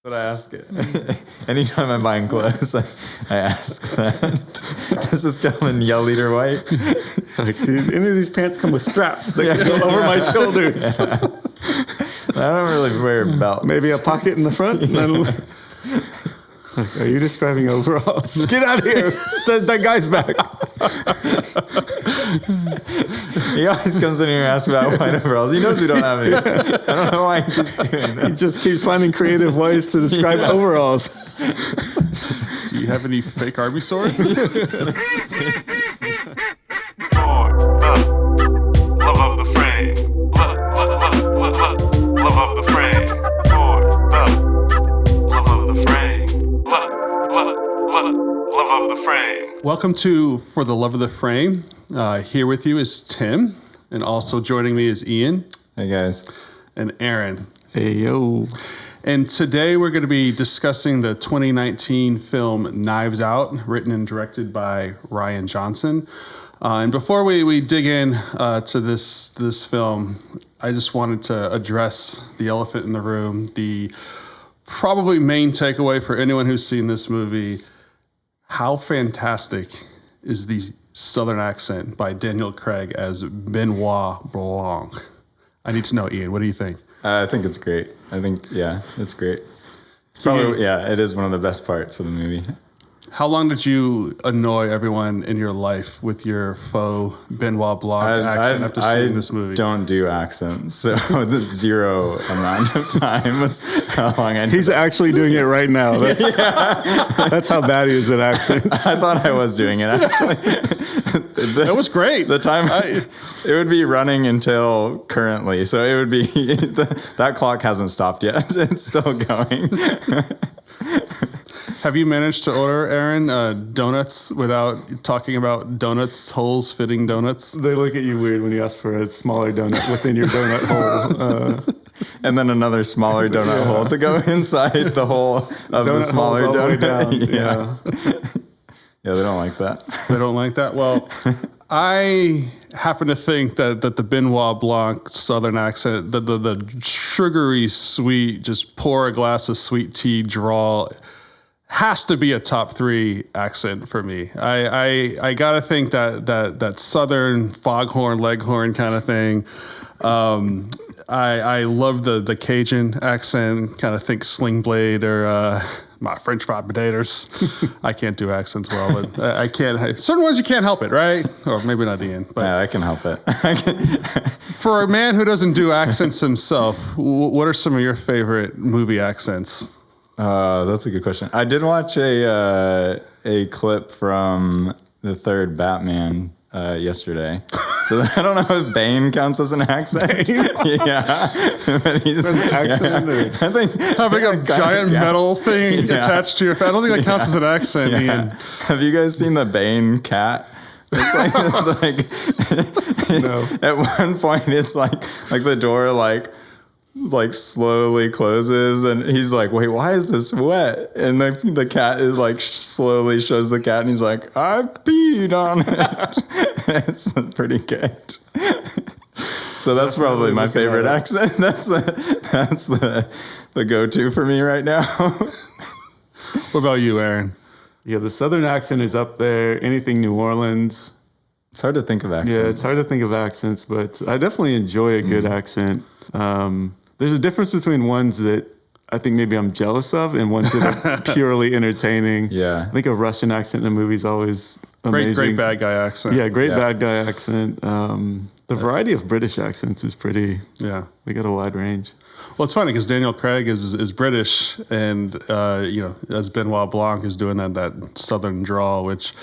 But I ask it. Anytime I'm buying clothes, I ask that. Does this come in yellow leader white? Like, dude, any of these pants come with straps that go over my shoulders. I don't really wear belts. Maybe a pocket in the front. Like, are you describing overalls? Get out of here. That guy's back. He always comes in here and asks about white overalls. He knows we don't have any. I don't know why he keeps doing that. He just keeps finding creative ways to describe overalls. Do you have any fake Arby swords? Welcome to For the Love of the Frame. Here with you is Tim, and also joining me is Ian. Hey, guys. And Aaron. Hey, yo. And today we're going to be discussing the 2019 film Knives Out, written and directed by Rian Johnson. And before we dig in to this film, I just wanted to address the elephant in the room, the probably main takeaway for anyone who's seen this movie. How fantastic is the Southern accent by Daniel Craig as Benoit Blanc? I need to know, Ian, what do you think? I think it's great. It's great. It's probably, it is one of the best parts of the movie. How long did you annoy everyone in your life with your faux Benoit Blanc accent after seeing this movie? I don't do accents, so the zero amount of time was how long I did. He's actually doing it right now. That's how bad he is at accents. I thought I was doing it, actually. That was great. The time, it would be running until currently, so it would be, that clock hasn't stopped yet. It's still going. Have you managed to order, Aaron, donuts without talking about donuts, holes fitting donuts? They look at you weird when you ask for a smaller donut within your donut hole. And then another smaller donut hole to go inside the hole of the smaller donut. Yeah, they don't like that. They don't like that? Well, I happen to think that the Benoit Blanc Southern accent, the sugary sweet, just pour a glass of sweet tea drawl, has to be a top 3 accent for me. I gotta think that Southern foghorn, leghorn kind of thing. I love the Cajun accent. Kind of think Sling Blade or my French fried potatoes. I can't do accents well, but I can't. Certain ones you can't help it, right? Or maybe not the end. But yeah, I can help it. For a man who doesn't do accents himself, what are some of your favorite movie accents? That's a good question. I did watch a clip from the third Batman yesterday. So I don't know if Bane counts as an accent. Yeah. But he's an accent. I think having a giant metal thing attached to your face. I don't think that counts as an accent, Ian. Have you guys seen the Bane cat? It's like no. At one point it's like the door like slowly closes and he's like, wait, why is this wet? And the cat is like slowly shows the cat and he's like, I peed on it. It's pretty good. So that's probably my favorite accent. That's the go-to for me right now. What about you, Aaron? Yeah, the Southern accent is up there. Anything New Orleans. It's hard to think of accents. Yeah, it's hard to think of accents, but I definitely enjoy a good accent. There's a difference between ones that I think maybe I'm jealous of and ones that are purely entertaining. Yeah. I think a Russian accent in a movie is always amazing. Great bad guy accent. Yeah, bad guy accent. The variety of British accents is pretty, they got a wide range. Well, it's funny because Daniel Craig is British and, as Benoit Blanc is doing that Southern drawl, which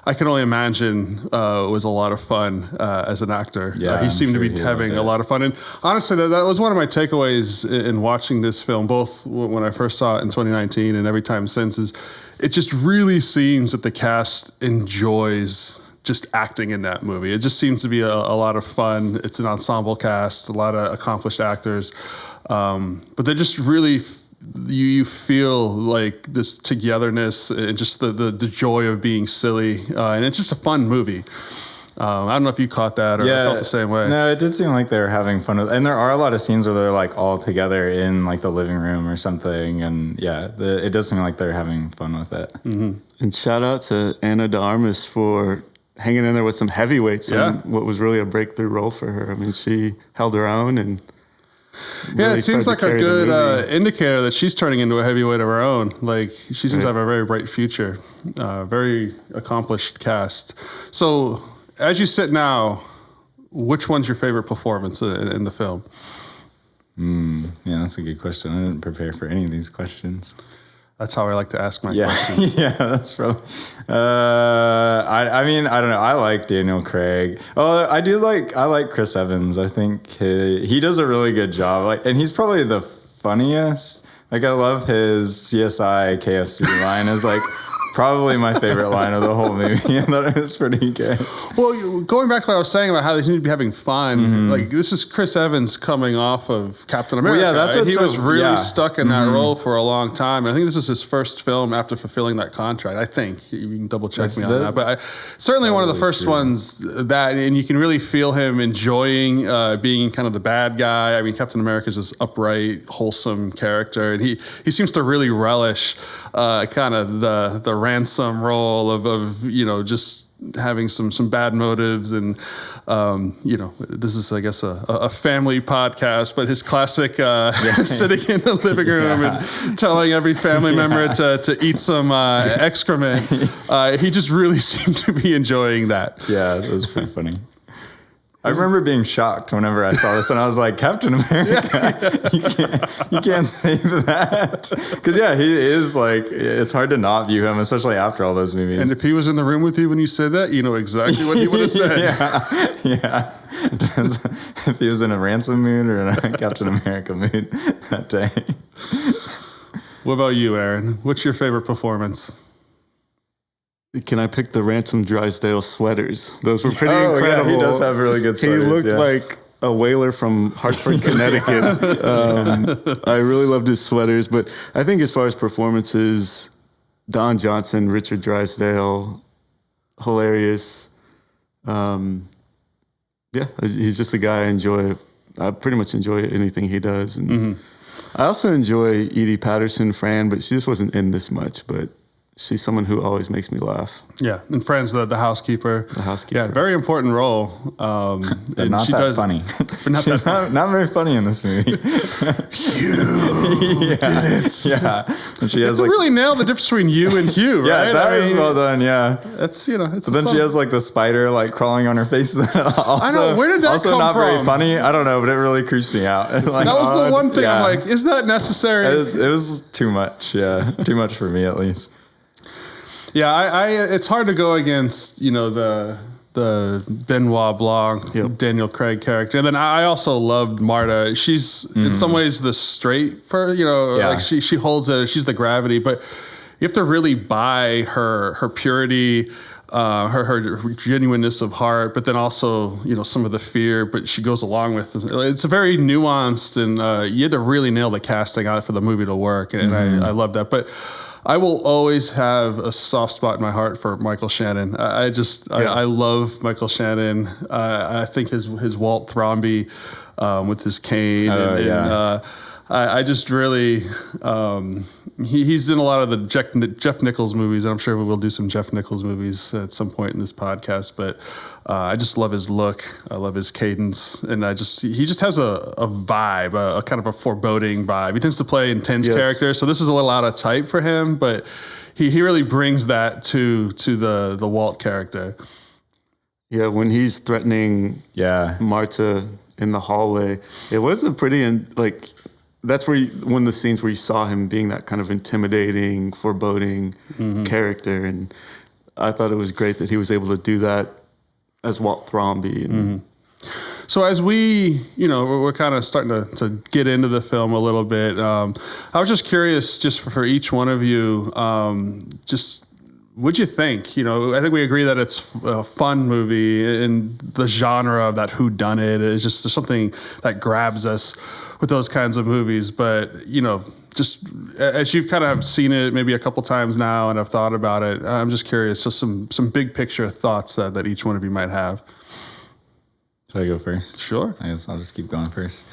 I can only imagine was a lot of fun as an actor. Yeah, he seemed to be having a lot of fun. And honestly, that was one of my takeaways in watching this film, both when I first saw it in 2019 and every time since, is it just really seems that the cast enjoys just acting in that movie. It just seems to be a lot of fun. It's an ensemble cast, a lot of accomplished actors. But they're just really... You feel like this togetherness and just the joy of being silly. And it's just a fun movie. I don't know if you caught that or felt the same way. No, it did seem like they were having fun with, and there are a lot of scenes where they're like all together in like the living room or something, and it does seem like they're having fun with it. Mm-hmm. And shout out to Ana de Armas for hanging in there with some heavyweights in what was really a breakthrough role for her. I mean, she held her own and it seems like a good indicator that she's turning into a heavyweight of her own. Like, she seems to have a very bright future. Very accomplished cast. So, as you sit now, which one's your favorite performance in the film? Yeah, that's a good question. I didn't prepare for any of these questions. That's how I like to ask my questions. Yeah, that's probably. I mean, I don't know. I like Daniel Craig. Oh, I like Chris Evans. I think he does a really good job. Like, and he's probably the funniest. Like, I love his CSI KFC line. Is like probably my favorite line of the whole movie. I thought it was pretty good. Well, going back to what I was saying about how they seem to be having fun, like this is Chris Evans coming off of Captain America. Well, yeah, that's right? He was really stuck in that role for a long time. And I think this is his first film after fulfilling that contract. I think you can double check me on that, but certainly one of the first ones that, and you can really feel him enjoying being kind of the bad guy. I mean, Captain America is this upright, wholesome character, and he seems to really relish kind of the ransom role of just having some bad motives, and this is, I guess, a family podcast, but his classic sitting in the living room and telling every family member to eat some excrement. He just really seemed to be enjoying that. Yeah, it was pretty funny. I remember being shocked whenever I saw this, and I was like, Captain America, you can't say that. Because, he is like, it's hard to not view him, especially after all those movies. And if he was in the room with you when you said that, you know exactly what he would have said. Yeah. Depends if he was in a ransom mood or in a Captain America mood that day. What about you, Aaron? What's your favorite performance? Can I pick the Ransom Drysdale sweaters? Those were pretty incredible. Yeah, he does have really good sweaters. He looked like a whaler from Hartford, Connecticut. I really loved his sweaters, but I think as far as performances, Don Johnson, Richard Drysdale, hilarious. He's just a guy I enjoy. I pretty much enjoy anything he does. And I also enjoy Edie Patterson, Fran, but she just wasn't in this much, but she's someone who always makes me laugh. Yeah, and Fran's the housekeeper. The housekeeper. Yeah, very important role. And not that funny. But she's not very funny in this movie. You did it. Yeah. And she has really nailed the difference between you and Hugh, right? Yeah, that is well done, yeah. That's, it's but then she has like the spider like crawling on her face. Also, I know, where did that come from? Also not very funny. I don't know, but it really creeps me out. That was the one thing I'm like, is that necessary? It was too much, too much for me at least. Yeah, it's hard to go against, the Benoit Blanc, Daniel Craig character. And then I also loved Marta. She's in some ways the straight for, like she holds it, she's the gravity, but you have to really buy her purity, her genuineness of heart, but then also, some of the fear, but she goes along with it. It's a very nuanced, and you had to really nail the casting on it for the movie to work. And I love that. But I will always have a soft spot in my heart for Michael Shannon. I love Michael Shannon. I think his Walt Thromby with his cane. I just really, he's in a lot of the Jeff Nichols movies, and I'm sure we'll do some Jeff Nichols movies at some point in this podcast, but I just love his look. I love his cadence, and he just has a vibe, a kind of a foreboding vibe. He tends to play intense characters, so this is a little out of type for him, but he really brings that to the Walt character. Yeah, when he's threatening Marta in the hallway, it was a pretty, that's where one of the scenes where you saw him being that kind of intimidating, foreboding character. And I thought it was great that he was able to do that as Walt Thromby. So as we, we're kind of starting to get into the film a little bit. I was just curious, just for each one of you, what'd you think? I think we agree that it's a fun movie, and the genre of that whodunit is just something that grabs us with those kinds of movies. But, just as you've kind of seen it maybe a couple times now and I've thought about it, I'm just curious, just some big picture thoughts that each one of you might have. Should I go first? Sure. I guess I'll just keep going first.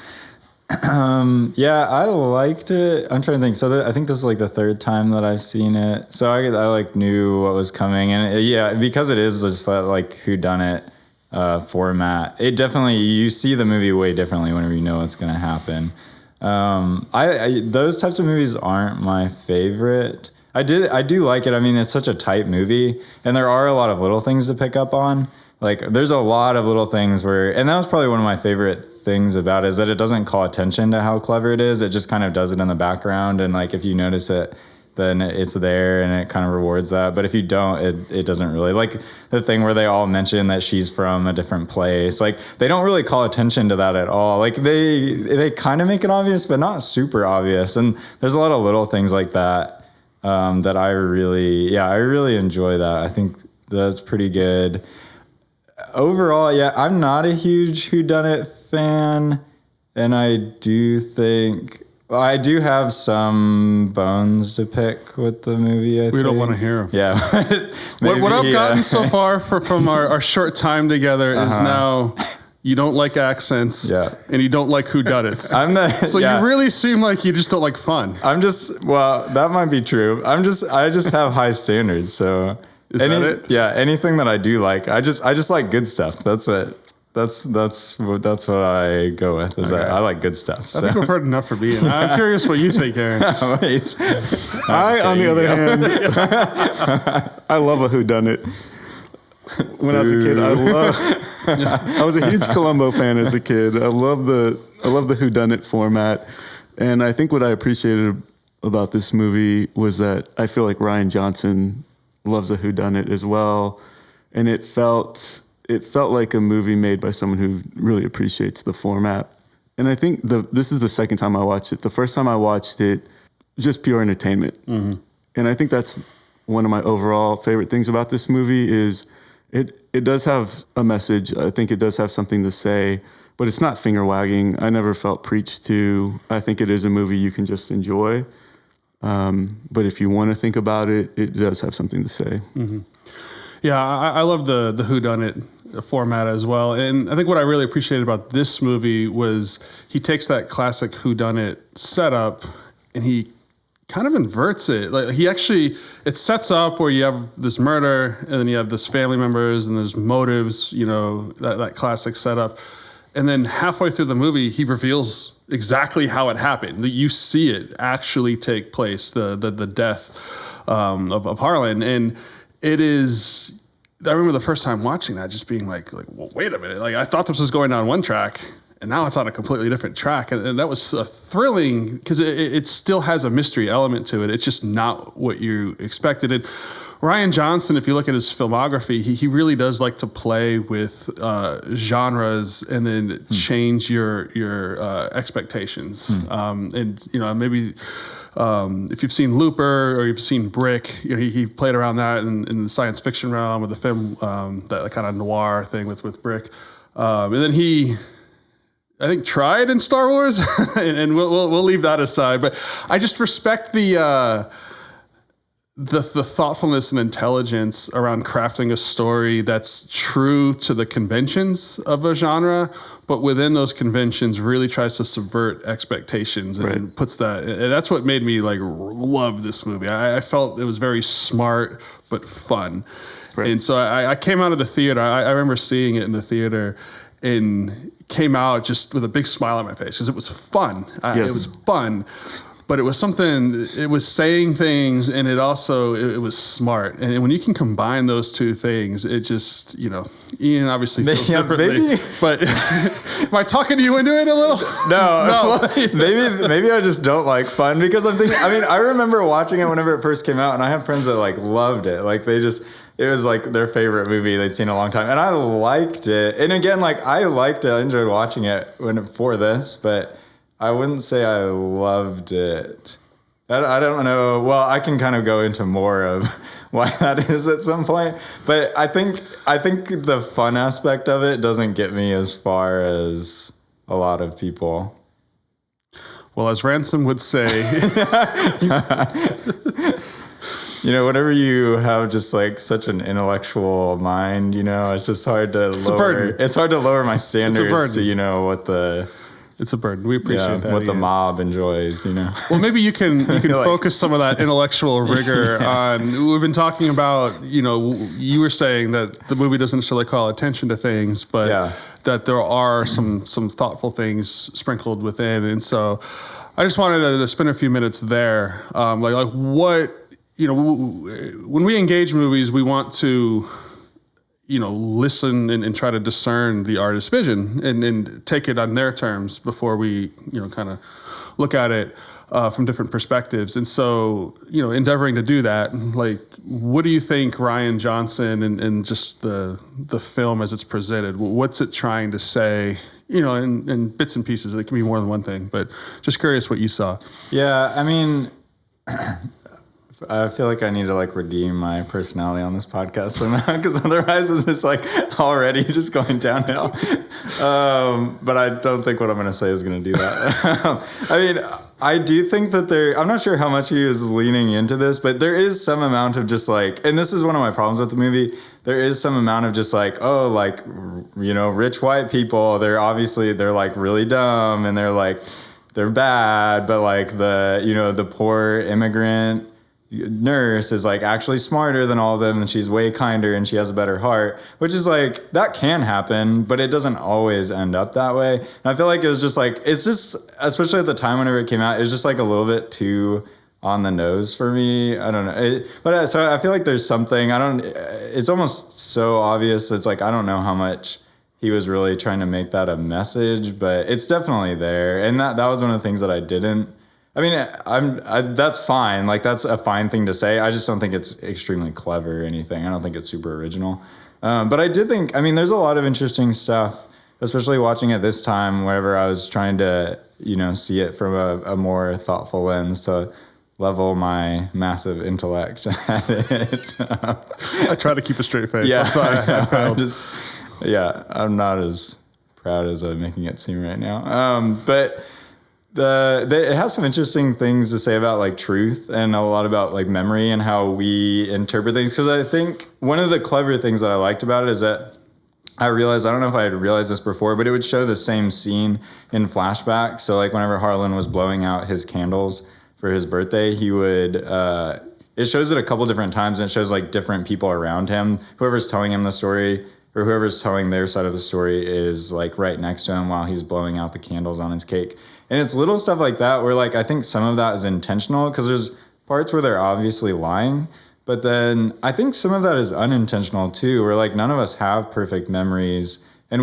Yeah, I liked it. I'm trying to think. So I think this is like the third time that I've seen it. So I like knew what was coming, and because it is just that like whodunit format. It definitely, you see the movie way differently whenever you know what's going to happen. Those types of movies aren't my favorite. I do like it. I mean, it's such a tight movie, and there are a lot of little things to pick up on. Like, there's a lot of little things and that was probably one of my favorite things about it, is that it doesn't call attention to how clever it is. It just kind of does it in the background. And like, if you notice it, then it's there and it kind of rewards that. But if you don't, it doesn't really. Like the thing where they all mention that she's from a different place. Like, they don't really call attention to that at all. Like, they kind of make it obvious, but not super obvious. And there's a lot of little things like that that I really enjoy that. I think that's pretty good. Overall, yeah, I'm not a huge whodunit fan, and I do have some bones to pick with the movie. We don't want to hear them. Yeah. What I've gotten so far from our short time together is now you don't like accents, and you don't like whodunits. You really seem like you just don't like fun. That might be true. I just have high standards, so. Is that it? Yeah, anything that I do like, I just like good stuff. That's it. That's what I go with. I like good stuff. So. I think we've heard enough from Ian. I'm curious what you think, Aaron. On the other hand, I love a whodunit. When I was a kid, I was a huge Columbo fan as a kid. I love the whodunit format, and I think what I appreciated about this movie was that I feel like Rian Johnson loves a whodunit as well, and it felt like a movie made by someone who really appreciates the format. And I think this is the second time I watched it. The first time I watched it, just pure entertainment, and I think that's one of my overall favorite things about this movie is it does have a message. I think it does have something to say, but it's not finger wagging. I never felt preached to. I think it is a movie you can just enjoy. But if you want to think about it, it does have something to say. Mm-hmm. Yeah, I love the whodunit format as well. And I think what I really appreciated about this movie was he takes that classic whodunit setup and he kind of inverts it. Like it sets up where you have this murder and then you have this family members and there's motives, that classic setup. And then halfway through the movie, he reveals exactly how it happened. You see it actually take place, the death of Harlan. And it is, I remember the first time watching that just being like, well, wait a minute. Like, I thought this was going down one track and now it's on a completely different track. And that was thrilling because it still has a mystery element to it. It's just not what you expected. And Rian Johnson, if you look at his filmography, he really does like to play with genres and then change your expectations. And maybe if you've seen Looper or you've seen Brick, he played around that in the science fiction realm with the film, that kind of noir thing with Brick. And then he, I think, tried in Star Wars, and we'll leave that aside. But I just respect the thoughtfulness and intelligence around crafting a story that's true to the conventions of a genre, but within those conventions really tries to subvert expectations and puts that, and that's what made me love this movie. I felt it was very smart, but fun. Right. And so I came out of the theater. I remember seeing it in the theater and came out just with a big smile on my face because it was fun. It was fun. But it was something, it was saying things and it was smart. And when you can combine those two things, it just, Ian obviously feels differently. Maybe. But am I talking to you into it a little? No. maybe I just don't like fun because I'm thinking, I remember watching it whenever it first came out and I had friends that loved it. It was their favorite movie they'd seen in a long time. And I liked it. And again, I liked it. I enjoyed watching it for this, but I wouldn't say I loved it. I don't know. Well, I can kind of go into more of why that is at some point. But I think the fun aspect of it doesn't get me as far as a lot of people. Well, as Ransom would say, whenever you have just like such an intellectual mind, it's just hard to lower. It's hard to lower my standards to what the. It's a burden. We appreciate that. What the mob enjoys, Well, maybe you can focus some of that intellectual rigor on. We've been talking about, you were saying that the movie doesn't necessarily call attention to things, but that there are some thoughtful things sprinkled within. And so, I just wanted to spend a few minutes there, like what when we engage movies, we want to. Listen and try to discern the artist's vision and take it on their terms before we, kind of look at it from different perspectives. And so, endeavoring to do that, like, what do you think Rian Johnson and just the film as it's presented, what's it trying to say, in bits and pieces? It can be more than one thing, but just curious what you saw. Yeah, I mean... I feel like I need to like redeem my personality on this podcast somehow, because otherwise it's just like already just going downhill. But I don't think what I'm going to say is going to do that. I mean, I do think that I'm not sure how much he is leaning into this, but there is some amount of just like, and this is one of my problems with the movie. There is some amount of just like, rich white people, they're like really dumb and they're bad, but like the poor immigrant nurse is like actually smarter than all of them, and she's way kinder and she has a better heart, which is like, that can happen, but it doesn't always end up that way. And I feel like it was just like, it's just, especially at the time whenever it came out, it was just like a little bit too on the nose for me. I don't know. So I feel like there's something, it's almost so obvious. It's like, I don't know how much he was really trying to make that a message, but it's definitely there. And that was one of the things that I didn't. I mean, that's fine. Like, that's a fine thing to say. I just don't think it's extremely clever or anything. I don't think it's super original. But I did think, there's a lot of interesting stuff, especially watching it this time, whenever I was trying to, see it from a more thoughtful lens to level my massive intellect at it. I try to keep a straight face. Yeah, I'm sorry, I failed. I'm not as proud as I'm making it seem right now. But... it has some interesting things to say about like truth and a lot about like memory and how we interpret things. Because I think one of the clever things that I liked about it is that I realized, I don't know if I had realized this before, but it would show the same scene in flashback. So like whenever Harlan was blowing out his candles for his birthday, he would, it shows it a couple different times, and it shows like different people around him. Whoever's telling him the story or whoever's telling their side of the story is like right next to him while he's blowing out the candles on his cake. And it's little stuff like that where like I think some of that is intentional, because there's parts where they're obviously lying, but then I think some of that is unintentional too, where like none of us have perfect memories, and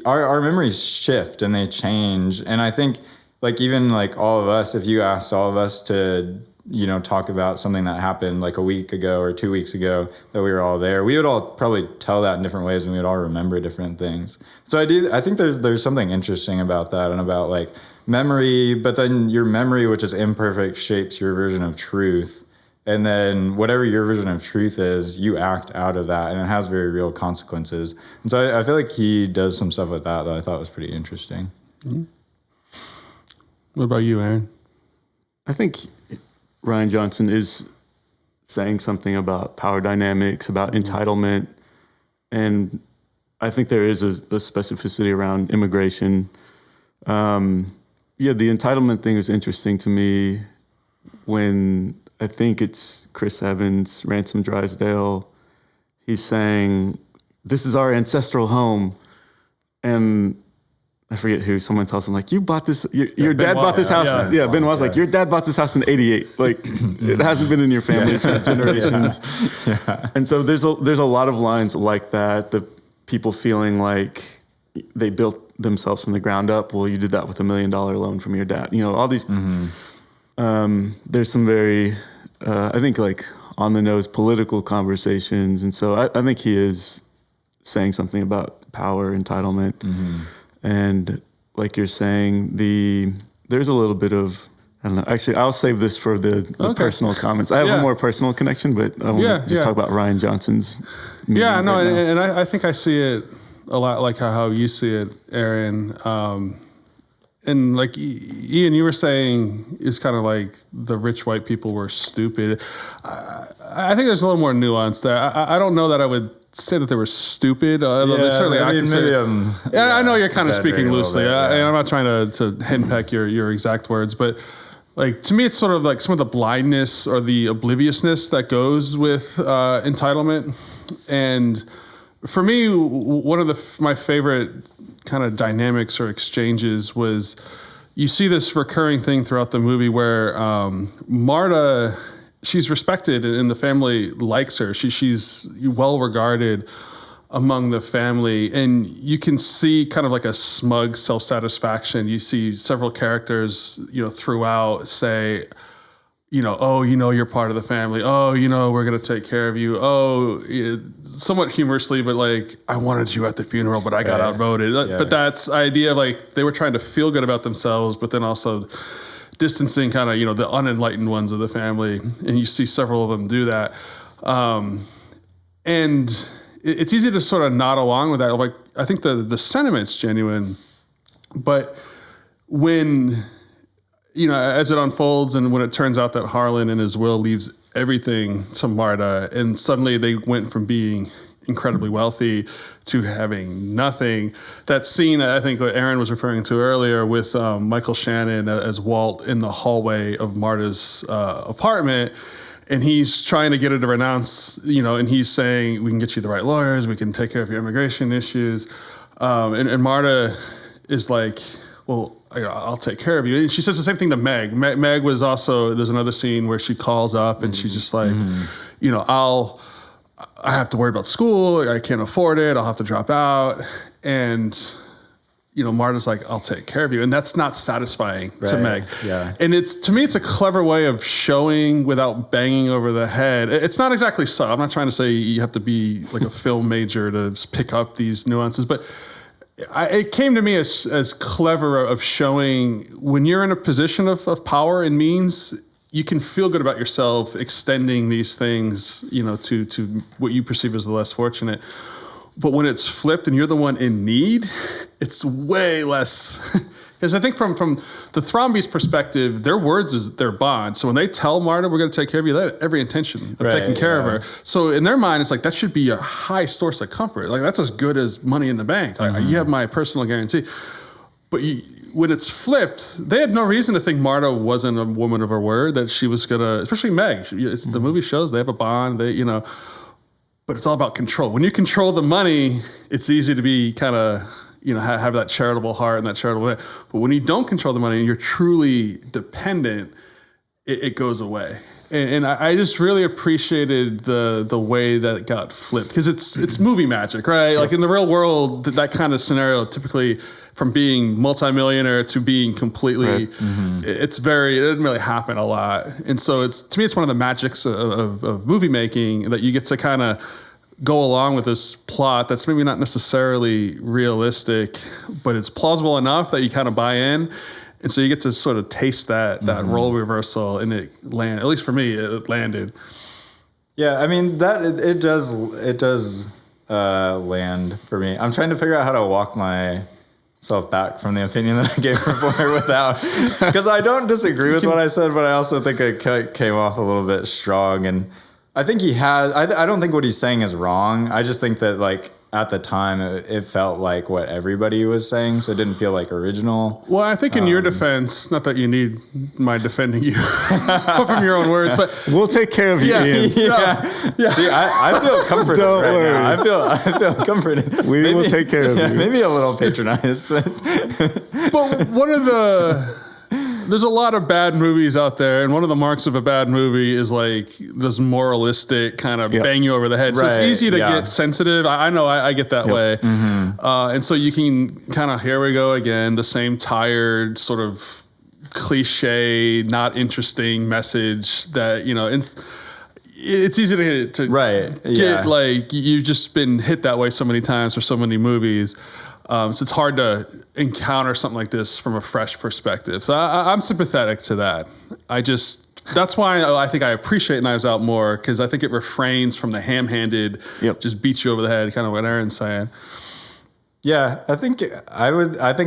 our memories shift and they change. And I think like even like all of us, if you asked all of us to talk about something that happened like a week ago or 2 weeks ago that we were all there, we would all probably tell that in different ways, and we would all remember different things. So I think there's something interesting about that, and about like memory, but then your memory, which is imperfect, shapes your version of truth. And then whatever your version of truth is, you act out of that, and it has very real consequences. And so I feel like he does some stuff with that I thought was pretty interesting. Mm-hmm. What about you, Aaron? I think Rian Johnson is saying something about power dynamics, about entitlement, and I think there is a specificity around immigration. The entitlement thing is interesting to me when I think it's Chris Evans, Ransom Drysdale. He's saying, "This is our ancestral home," and I forget who, someone tells him like, "You bought this, your dad bought this house." Yeah, Benoit's like, "Your dad bought this house in '88. Like, it hasn't been in your family for generations." Yeah. And so there's a lot of lines like that. The people feeling like they built themselves from the ground up. Well, you did that with $1 million loan from your dad. All these. Mm-hmm. There's some very, I think, like on the nose political conversations, and so I think he is saying something about power, entitlement. Mm-hmm. And like you're saying, there's a little bit of, I don't know. Actually, I'll save this for the personal comments. I have a more personal connection, but I want to just talk about Rian Johnson's. Yeah, no, and I think I see it a lot like how you see it, Aaron. And like Ian, you were saying, it's kind of like the rich white people were stupid. I think there's a little more nuance there. I don't know that I would say that they were stupid. Although certainly I know you're kind of speaking loosely. I'm not trying to henpeck your exact words, but like to me, it's sort of like some of the blindness or the obliviousness that goes with entitlement. And for me, one of my favorite kind of dynamics or exchanges was you see this recurring thing throughout the movie where Marta, she's respected and the family likes her. She's well regarded among the family, and you can see kind of like a smug self-satisfaction. You see several characters, throughout say, oh, you're part of the family. Oh, we're going to take care of you. Oh, somewhat humorously, but like, I wanted you at the funeral, but I got outvoted. Yeah. But that's the idea of like, they were trying to feel good about themselves, but then also distancing kind of, the unenlightened ones of the family. And you see several of them do that. And it's easy to sort of nod along with that. Like, I think the sentiment's genuine, but when, as it unfolds and when it turns out that Harlan in his will leaves everything to Marta, and suddenly they went from being incredibly wealthy to having nothing. That scene, I think what Aaron was referring to earlier with Michael Shannon as Walt in the hallway of Marta's apartment, and he's trying to get her to renounce, and he's saying, we can get you the right lawyers, we can take care of your immigration issues. And Marta is like, well, I'll take care of you. And she says the same thing to Meg. Meg was also, there's another scene where she calls up and she's just like, I have to worry about school. I can't afford it. I'll have to drop out. And, Marta's like, I'll take care of you. And that's not satisfying to Meg. Yeah. And to me, it's a clever way of showing without banging over the head. It's not exactly so. I'm not trying to say you have to be like a film major to pick up these nuances, but it came to me as clever of showing when you're in a position of power and means, you can feel good about yourself extending these things, to what you perceive as the less fortunate. But when it's flipped and you're the one in need, it's way less. Because I think from the Thromby's perspective, their words is their bond. So when they tell Marta, we're going to take care of you, they have every intention of taking care of her. So in their mind, it's like, that should be a high source of comfort. Like, that's as good as money in the bank. Like, you have my personal guarantee. But when it's flipped, they had no reason to think Marta wasn't a woman of her word, that she was going to, especially Meg. The movie shows they have a bond, but it's all about control. When you control the money, it's easy to be kind of, have that charitable heart and that charitable way. But when you don't control the money and you're truly dependent, it goes away. And I just really appreciated the way that it got flipped, because it's movie magic, right? Like in the real world, that kind of scenario, typically from being multimillionaire to being completely, it doesn't really happen a lot. And so to me, it's one of the magics of movie making, that you get to kind of go along with this plot that's maybe not necessarily realistic, but it's plausible enough that you kind of buy in. And so you get to sort of taste that role reversal, and it landed. At least for me, it landed. Yeah, I mean it does land for me. I'm trying to figure out how to walk myself back from the opinion that I gave before without, because I don't disagree with what I said, but I also think it came off a little bit strong. And I think he has. I don't think what he's saying is wrong. I just think that like at the time it felt like what everybody was saying, so it didn't feel like original. Well, I think in your defense, not that you need my defending you from your own words, but we'll take care of you, Ian. Yeah. See, I feel comforted now. I feel comforted. We will take care of you. Maybe a little patronized. But one of there's a lot of bad movies out there, and one of the marks of a bad movie is like this moralistic kind of bang you over the head. So it's easy to get sensitive. I know I get that way. And so you can kind of, here we go again, the same tired sort of cliche, not interesting message that, it's easy to get like, you've just been hit that way so many times for so many movies. So it's hard to encounter something like this from a fresh perspective. So I'm sympathetic to that. That's why I think I appreciate Knives Out more, because I think it refrains from the ham-handed, just beat you over the head, kind of what Aaron's saying. Yeah, I think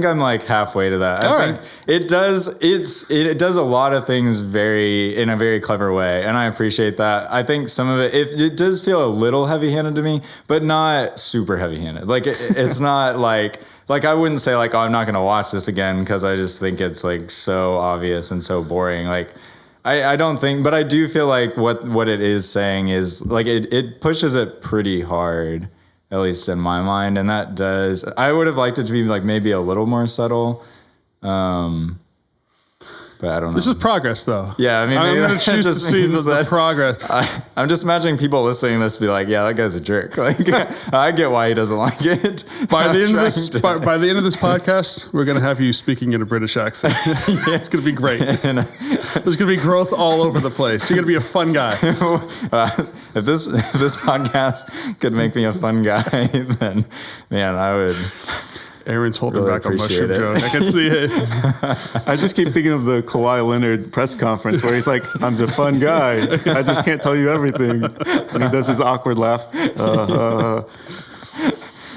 I'm like halfway to that. I think it does a lot of things in a very clever way, and I appreciate that. I think some of it does feel a little heavy-handed to me, but not super heavy-handed. Like it's not like I wouldn't say like, oh, I'm not going to watch this again because I just think it's like so obvious and so boring. Like I don't think, but I do feel like what it is saying is like it pushes it pretty hard, at least in my mind. And that does, I would have liked it to be like maybe a little more subtle. But I don't know. This is progress, though. Yeah, I mean, I'm going to choose to see the progress. I'm just imagining people listening to this be like, yeah, that guy's a jerk. Like, I get why he doesn't like it. By the end of this podcast, we're going to have you speaking in a British accent. Yeah. It's going to be great. There's going to be growth all over the place. You're going to be a fun guy. If this podcast could make me a fun guy, then, man, I would... Aaron's holding really back a mushroom joke. I can see it. I just keep thinking of the Kawhi Leonard press conference where he's like, I'm the fun guy. I just can't tell you everything. And he does his awkward laugh.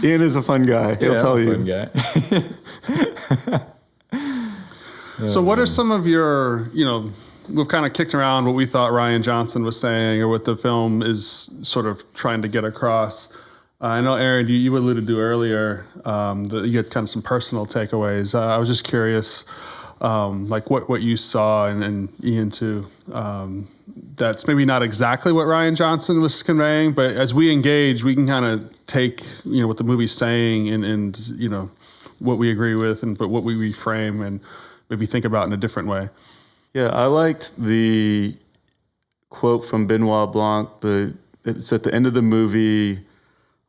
Ian is a fun guy. He'll tell you. Fun guy. So what are some of your, we've kind of kicked around what we thought Rian Johnson was saying or what the film is sort of trying to get across. I know, Aaron, you alluded to earlier that you had kind of some personal takeaways. I was just curious, like what you saw, and Ian too. That's maybe not exactly what Rian Johnson was conveying, but as we engage, we can kind of take what the movie's saying and what we agree with, but what we reframe and maybe think about in a different way. Yeah, I liked the quote from Benoit Blanc. It's at the end of the movie.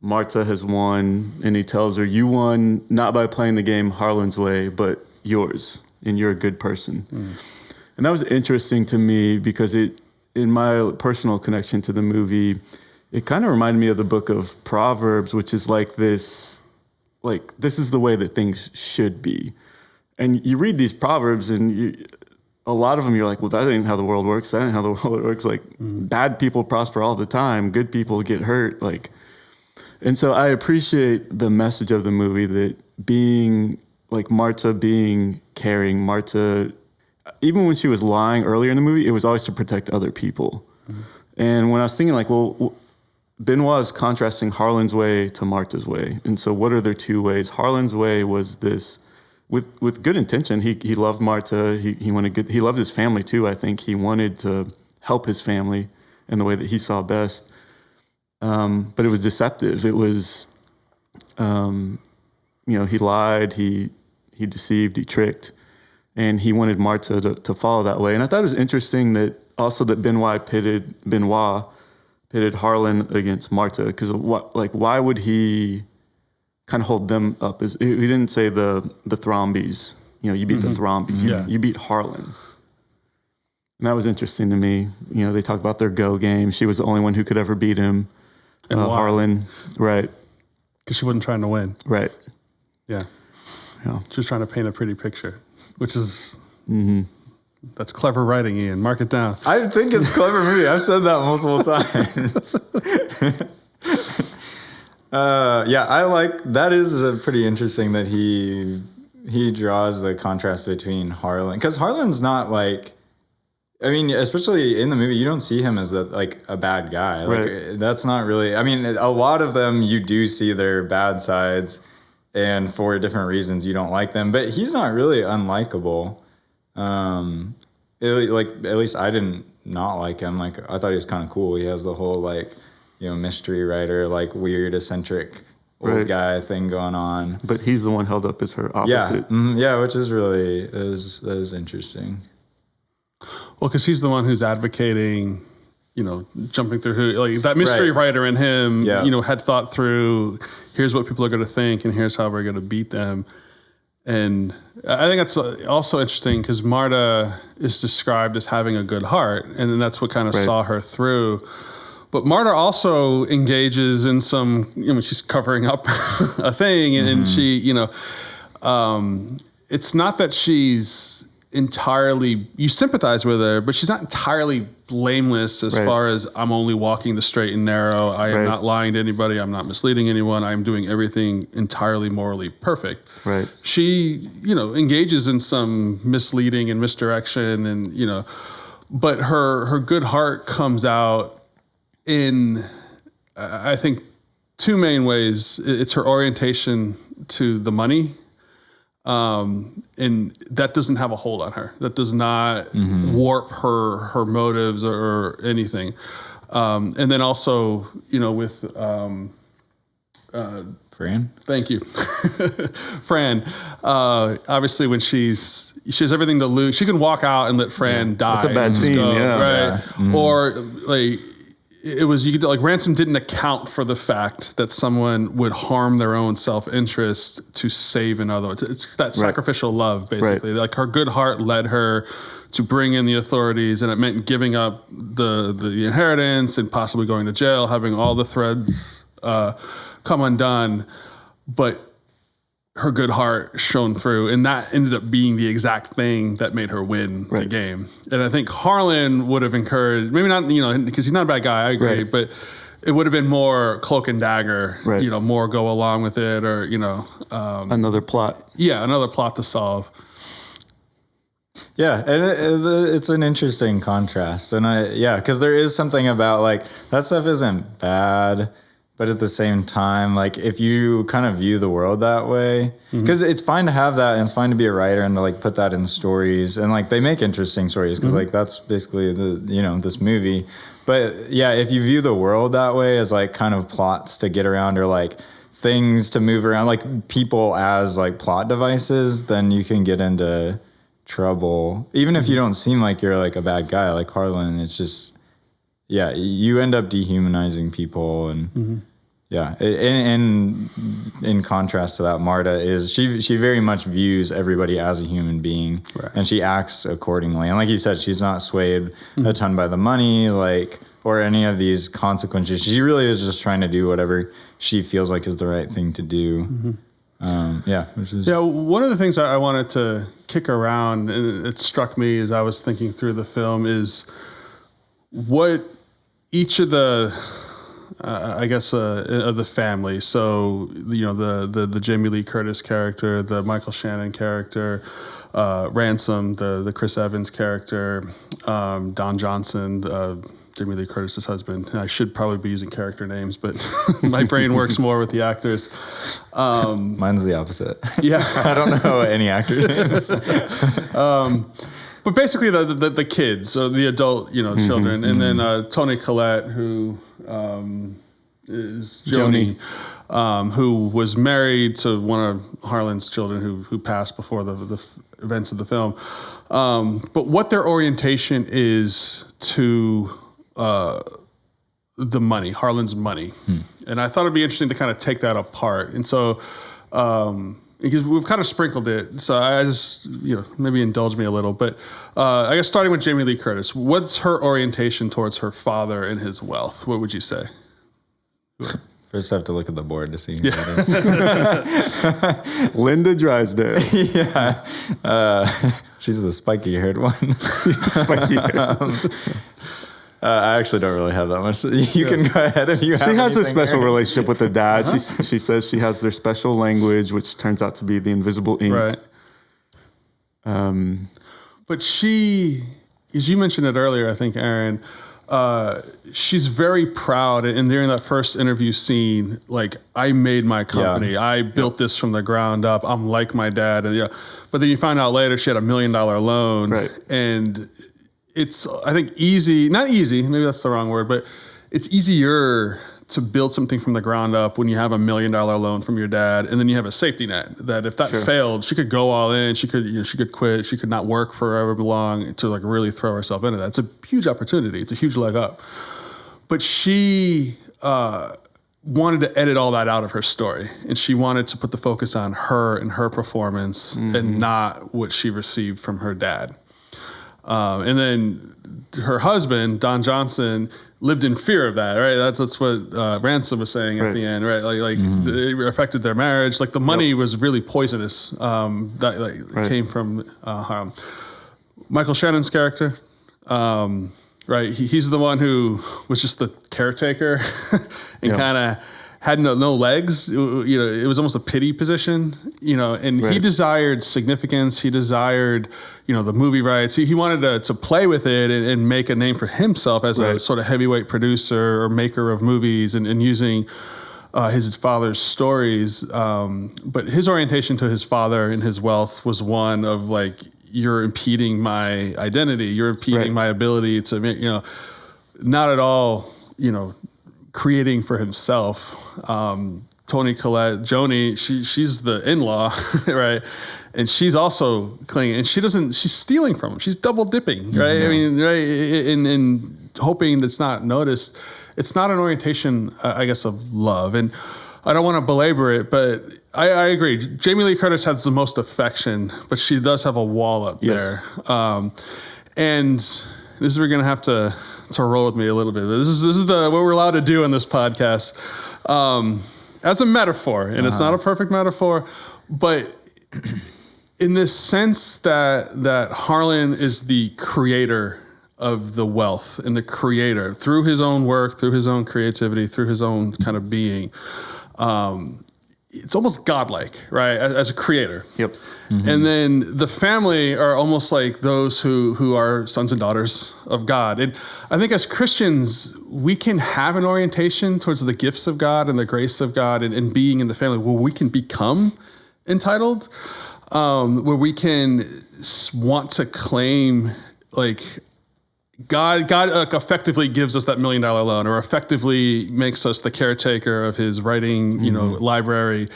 Marta has won, and he tells her, you won not by playing the game Harlan's way, but yours, and you're a good person. And that was interesting to me because in my personal connection to the movie, it kind of reminded me of the book of Proverbs, which is like this is the way that things should be. And you read these Proverbs, and a lot of them you're like, well, that ain't how the world works. That ain't how the world works. Like, bad people prosper all the time. Good people get hurt. Like, and so I appreciate the message of the movie that being like Marta being caring, Marta, even when she was lying earlier in the movie, it was always to protect other people. And when I was thinking like, well, Benoit is contrasting Harlan's way to Marta's way. And so what are their two ways? Harlan's way was this, with good intention. He loved Marta. He wanted good, he loved his family too, I think. He wanted to help his family in the way that he saw best. But it was deceptive. It was, he lied, he deceived, he tricked, and he wanted Marta to follow that way. And I thought it was interesting that Benoit pitted Harlan against Marta, because why would he kind of hold them up? He didn't say the Thrombies. You beat the Thrombies. You beat Harlan. And that was interesting to me. They talk about their go game. She was the only one who could ever beat him. And Harlan, right. Because she wasn't trying to win. Right. Yeah. She was trying to paint a pretty picture, which is, that's clever writing, Ian. Mark it down. I think it's a clever movie. I've said that multiple times. I like, that is pretty interesting that he draws the contrast between Harlan. Because Harlan's not like, I mean, especially in the movie, you don't see him as a bad guy. Like, that's not really, I mean, a lot of them, you do see their bad sides, and for different reasons you don't like them, but he's not really unlikable. At least I didn't not like him. Like, I thought he was kind of cool. He has the whole mystery writer, weird, eccentric old guy thing going on. But he's the one held up as her opposite. Yeah, which is really, that is interesting. Well, because he's the one who's advocating, jumping through that mystery writer in him, had thought through, here's what people are going to think and here's how we're going to beat them. And I think that's also interesting because Marta is described as having a good heart, and that's what kind of saw her through. But Marta also engages in some, she's covering up a thing, and she, it's not that she's entirely, you sympathize with her, but she's not entirely blameless as far as I'm only walking the straight and narrow. I am not lying to anybody. I'm not misleading anyone. I'm doing everything entirely morally perfect. Right. She, engages in some misleading and misdirection and, but her good heart comes out in, I think, two main ways. It's her orientation to the money. And that doesn't have a hold on her. That does not warp her motives or anything. And then also, with Fran. Thank you, Fran. Obviously, when she has everything to lose, she can walk out and let Fran die. It's a bad scene, right? Yeah. Mm-hmm. Or like. It was, Ransom didn't account for the fact that someone would harm their own self-interest to save another. It's that sacrificial love, basically. Right. Like her good heart led her to bring in the authorities, and it meant giving up the inheritance and possibly going to jail, having all the threads come undone. But her good heart shone through, and that ended up being the exact thing that made her win the game. And I think Harlan would have encouraged, maybe not, because he's not a bad guy, I agree, but it would have been more cloak and dagger, more go along with it, or, another plot. Yeah, another plot to solve. Yeah, and it's an interesting contrast. And because there is something about, like, that stuff isn't bad. But at the same time, like, if you kind of view the world that way, because it's fine to have that, and it's fine to be a writer and to, like, put that in stories, and, like, they make interesting stories because like that's basically this movie. But yeah, if you view the world that way as, like, kind of plots to get around, or like things to move around, like people as, like, plot devices, then you can get into trouble. Even if you don't seem like you're, like, a bad guy, like Harlan, it's just. Yeah, you end up dehumanizing people, and in contrast to that, Marta she very much views everybody as a human being, and she acts accordingly. And like you said, she's not swayed a ton by the money, like, or any of these consequences. She really is just trying to do whatever she feels like is the right thing to do. One of the things I wanted to kick around, and it struck me as I was thinking through the film, is what each of the, of the family. So, the Jamie Lee Curtis character, the Michael Shannon character, Ransom, the Chris Evans character, Don Johnson, Jamie Lee Curtis's husband. And I should probably be using character names, but my brain works more with the actors. Mine's the opposite. Yeah. I don't know any actor names. But basically the kids, so the adult, children. And then Toni Collette, who is Joni, who was married to one of Harlan's children who passed before the events of the film. But what their orientation is to the money, Harlan's money. And I thought it'd be interesting to kind of take that apart. And so... because we've kind of sprinkled it, so I just, maybe indulge me a little. But I guess starting with Jamie Lee Curtis, what's her orientation towards her father and his wealth? What would you say? First, I have to look at the board to see who that is. Linda Drysdale. Yeah. She's the spiky-haired one. Spiky-haired. I actually don't really have that much. You can go ahead if you have. She has a special there. relationship with the dad. She says she has their special language, which turns out to be the invisible ink. Right. But she, as you mentioned it earlier, I think, Aaron, she's very proud. And during that first interview scene, like, I made my company. Yeah. I built this from the ground up. I'm like my dad. And but then you find out later she had $1 million loan. Right. And it's, I think, not easy, maybe that's the wrong word, but it's easier to build something from the ground up when you have $1 million loan from your dad, and then you have a safety net that if that failed, she could go all in, she could quit, she could not work for however long to, like, really throw herself into that. It's a huge opportunity. It's a huge leg up. But she wanted to edit all that out of her story, and she wanted to put the focus on her and her performance and not what she received from her dad. And then her husband, Don Johnson, lived in fear of that, right? That's what Ransom was saying at the end, right? Like it affected their marriage. Like, the money was really poisonous. That came from harm. Michael Shannon's character, right? He's the one who was just the caretaker and kind of had no legs. You know, it was almost a pity position, you know, and he desired significance. He desired, you know, the movie rights. He wanted to play with it and make a name for himself as a sort of heavyweight producer or maker of movies and using his father's stories. But his orientation to his father and his wealth was one of like, you're impeding my identity. You're impeding my ability to make, you know, not at all, you know, creating for himself. Toni Collette, Joni, she's the in-law, right? And she's also clinging, and she's stealing from him. She's double dipping, right? I mean, right, in hoping it's not noticed. It's not an orientation, I guess, of love. And I don't want to belabor it, but I agree. Jamie Lee Curtis has the most affection, but she does have a wall up there. And this is where we're gonna have to roll with me a little bit. This is what we're allowed to do in this podcast as a metaphor, and it's not a perfect metaphor, but in this sense that Harlan is the creator of the wealth and the creator through his own work, through his own creativity, through his own kind of being. It's almost godlike, right? As a creator. Yep. Mm-hmm. And then the family are almost like those who are sons and daughters of God. And I think as Christians, we can have an orientation towards the gifts of God and the grace of God and being in the family where we can become entitled, where we can want to claim like God effectively gives us that $1 million loan, or effectively makes us the caretaker of his writing, you know, library,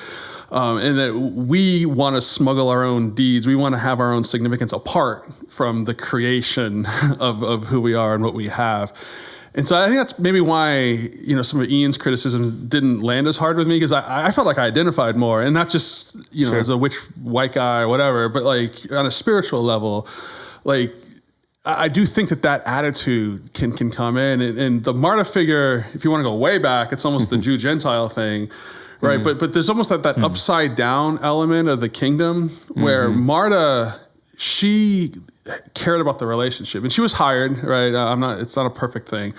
and that we want to smuggle our own deeds. We want to have our own significance apart from the creation of who we are and what we have. And so I think that's maybe why, you know, some of Ian's criticisms didn't land as hard with me, because I felt like I identified more, and not just, you know, as a white guy or whatever, but like on a spiritual level, like, I do think that attitude can come in, and the Marta figure, if you want to go way back, it's almost the Jew-Gentile thing, right? But there's almost that upside down element of the kingdom where Marta, she cared about the relationship, and she was hired, right? It's not a perfect thing,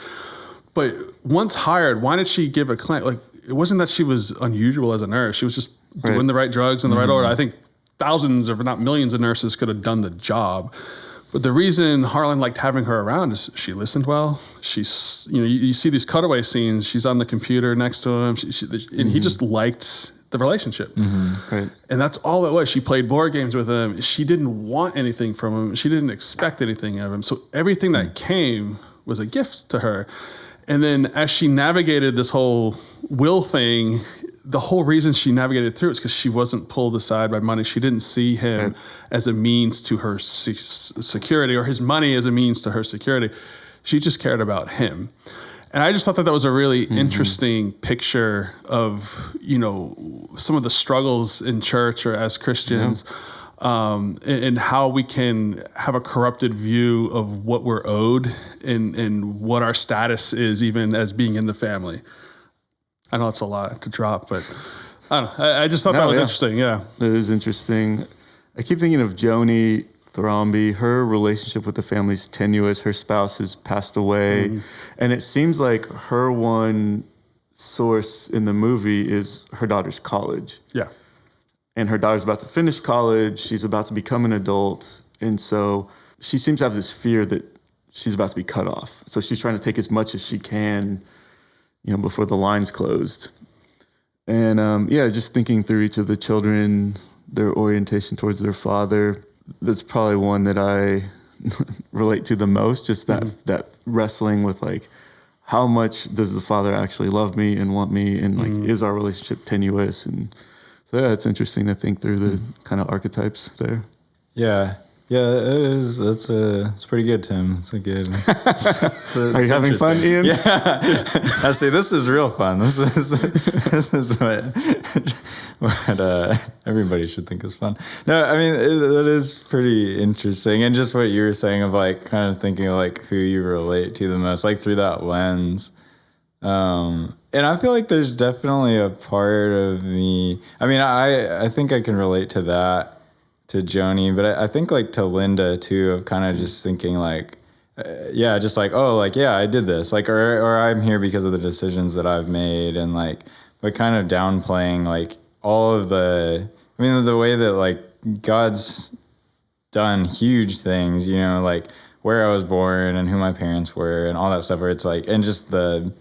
but once hired, why did she give a claim? Like, it wasn't that she was unusual as a nurse. She was just doing the right drugs in the right order. I think thousands, if not millions, of nurses could have done the job. But the reason Harlan liked having her around is she listened well. She's, you know, you see these cutaway scenes. She's on the computer next to him, and he just liked the relationship. Right. And that's all it was. She played board games with him. She didn't want anything from him. She didn't expect anything of him. So everything that came was a gift to her. And then as she navigated this whole will thing, the whole reason she navigated through it is because she wasn't pulled aside by money. She didn't see him as a means to her security, or his money as a means to her security. She just cared about him. And I just thought that was a really interesting picture of, you know, some of the struggles in church or as Christians, and how we can have a corrupted view of what we're owed and what our status is, even as being in the family. I know it's a lot to drop, but I don't know. I just thought that was interesting. Yeah. That is interesting. I keep thinking of Joni Thrombey. Her relationship with the family's tenuous. Her spouse has passed away. And it seems like her one source in the movie is her daughter's college. Yeah. And her daughter's about to finish college. She's about to become an adult. And so she seems to have this fear that she's about to be cut off. So she's trying to take as much as she can, you know, before the line's closed. And just thinking through each of the children, their orientation towards their father, that's probably one that I relate to the most, just that wrestling with like, how much does the father actually love me and want me, and like, is our relationship tenuous? And so it's interesting to think through the kind of archetypes there. Yeah. Yeah, it is. It's pretty good, Tim. It's a good. Are you having fun, Ian? Yeah. I see. This is real fun. This is what everybody should think is fun. No, I mean that is pretty interesting, and just what you were saying of like kind of thinking of like who you relate to the most, like through that lens. And I feel like there's definitely a part of me. I mean, I think I can relate to that Joni, but I think like to Linda too, of kind of just thinking like, just like, oh, like, yeah, I did this, like, or I'm here because of the decisions that I've made, and like, but kind of downplaying like all of the way that like God's done huge things, like where I was born and who my parents were and all that stuff, where it's like, and just the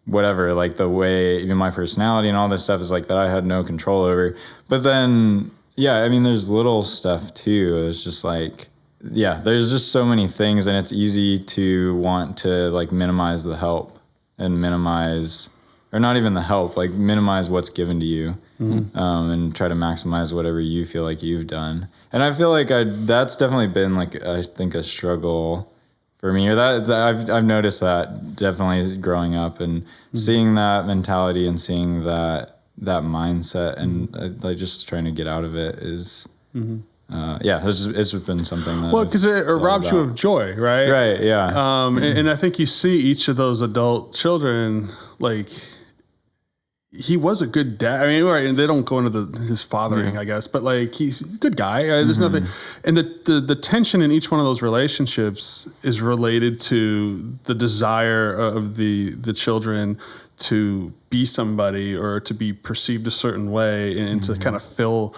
whatever, like the way even my personality and all this stuff is like that I had no control over. But then, there's little stuff too. It's just like, there's just so many things, and it's easy to want to like minimize the help and minimize, or not even the help, like minimize what's given to you, and try to maximize whatever you feel like you've done. And I feel like that's definitely been like, I think, a struggle for me, or that I've noticed that definitely growing up and seeing that mentality and seeing that mindset, and like just trying to get out of it is, it's been something that. Well, because it robs you of joy, right? Right. Yeah. And I think you see each of those adult children, like, he was a good dad. I mean, right, they don't go into his fathering, I guess, but like, he's a good guy. Right? There's nothing, and the tension in each one of those relationships is related to the desire of the children to be somebody or to be perceived a certain way, and to kind of fill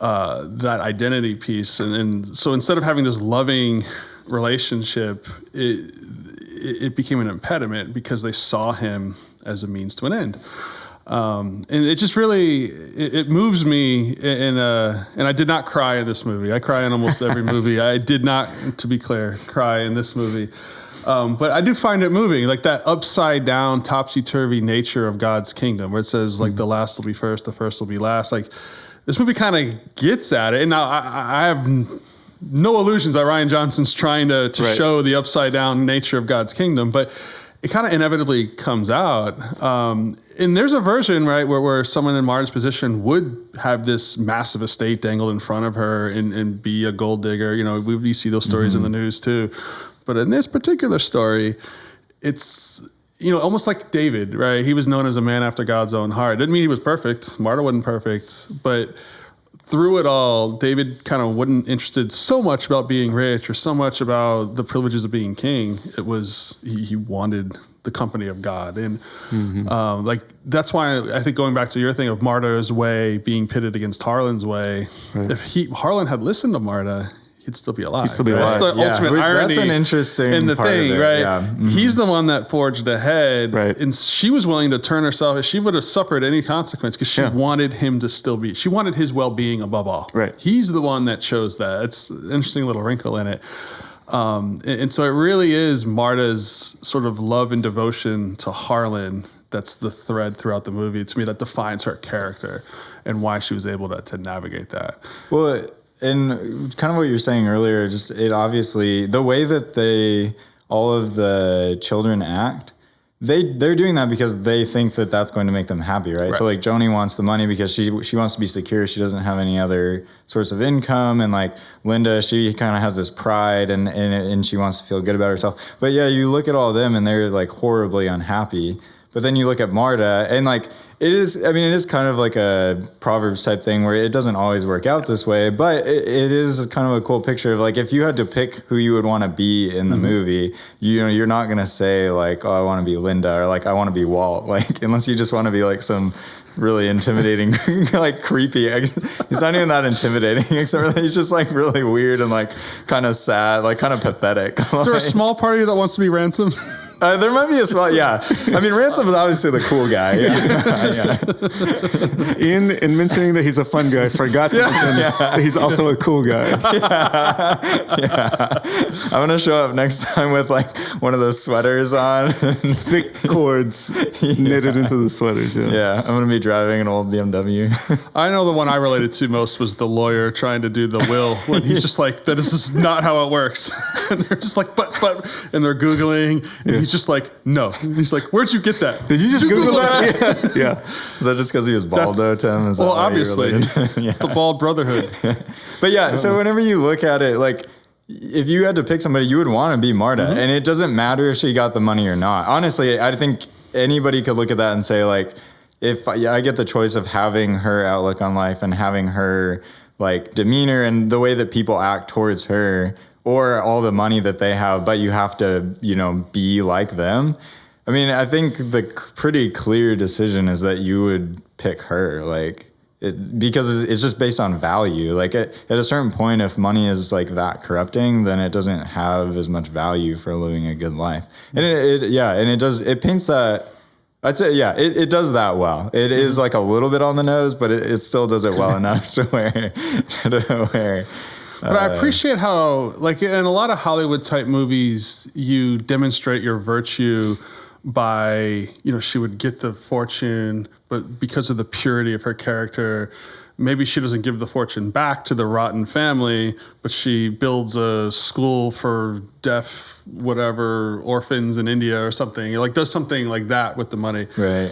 that identity piece. And so instead of having this loving relationship, it became an impediment because they saw him as a means to an end. And it just really, it moves me, and I did not cry in this movie. I cry in almost every movie. I did not, to be clear, cry in this movie. But I do find it moving, like that upside down, topsy-turvy nature of God's kingdom, where it says like the last will be first, the first will be last. Like, this movie kind of gets at it. And now I have no illusions that Rian Johnson's trying to show the upside down nature of God's kingdom, but it kind of inevitably comes out. And there's a version, right, where someone in Marta's position would have this massive estate dangled in front of her and be a gold digger. We see those stories in the news too. But in this particular story, it's, almost like David, right? He was known as a man after God's own heart. Didn't mean he was perfect. Marta wasn't perfect. But through it all, David kind of wasn't interested so much about being rich or so much about the privileges of being king. It was, he wanted the company of God. And like, that's why I think, going back to your thing of Marta's way being pitted against Harlan's way, if Harlan had listened to Marta, he'd still be alive. That's the ultimate irony. That's an interesting in the part thing, of it. right? Yeah. He's the one that forged ahead, and she was willing to turn herself. She would have suffered any consequence because she wanted him to still be. She wanted his well-being above all. Right. He's the one that chose that. It's an interesting little wrinkle in it. And so it really is Marta's sort of love and devotion to Harlan that's the thread throughout the movie, to me, that defines her character and why she was able to navigate that. Well, and kind of what you're saying earlier, just it obviously, the way that all of the children act, they're doing that because they think that that's going to make them happy, right? So like Joni wants the money because she wants to be secure. She doesn't have any other source of income. And like Linda, she kind of has this pride and she wants to feel good about herself. But yeah, you look at all of them and they're like horribly unhappy. But then you look at Marta and like, it is kind of like a Proverbs type thing where it doesn't always work out this way, but it is kind of a cool picture of like, if you had to pick who you would want to be in the movie, you're not going to say like, oh, I want to be Linda, or like, I want to be Walt, like, unless you just want to be like some really intimidating, like creepy. He's not even that intimidating, except for he's just like really weird and like kind of sad, like kind of pathetic. Is there a small party that wants to be Ransom? There might be a small, yeah. I mean, Ransom is obviously the cool guy. Yeah. In mentioning that he's a fun guy, forgot to mention that he's also a cool guy. I'm going to show up next time with like one of those sweaters on. Thick cords knitted into the sweaters. Yeah, I'm going to be driving an old BMW. I know the one I related to most was the lawyer trying to do the will. When he's just like, that is not how it works. And they're just like, but, and they're Googling. And he's just like, no. And he's like, where'd you get that? Did you just Google that? Yeah. Is that just because he was bald though, Tim? Well, obviously. It's the bald brotherhood. But yeah, so whenever you look at it, like, if you had to pick somebody, you would want to be Marta. Mm-hmm. And it doesn't matter if she got the money or not. Honestly, I think anybody could look at that and say, like, if I get the choice of having her outlook on life and having her like demeanor and the way that people act towards her, or all the money that they have, but you have to, you know, be like them. I mean, I think the pretty clear decision is that you would pick her, like, because it's just based on value. Like at a certain point, if money is like that corrupting, then it doesn't have as much value for living a good life. And it paints that. I'd say, it does that well. It is like a little bit on the nose, but it still does it well enough to where. But I appreciate how, like, in a lot of Hollywood type movies, you demonstrate your virtue by, you know, she would get the fortune, but because of the purity of her character, maybe she doesn't give the fortune back to the rotten family, but she builds a school for deaf, whatever, orphans in India or something. Like, does something like that with the money. Right.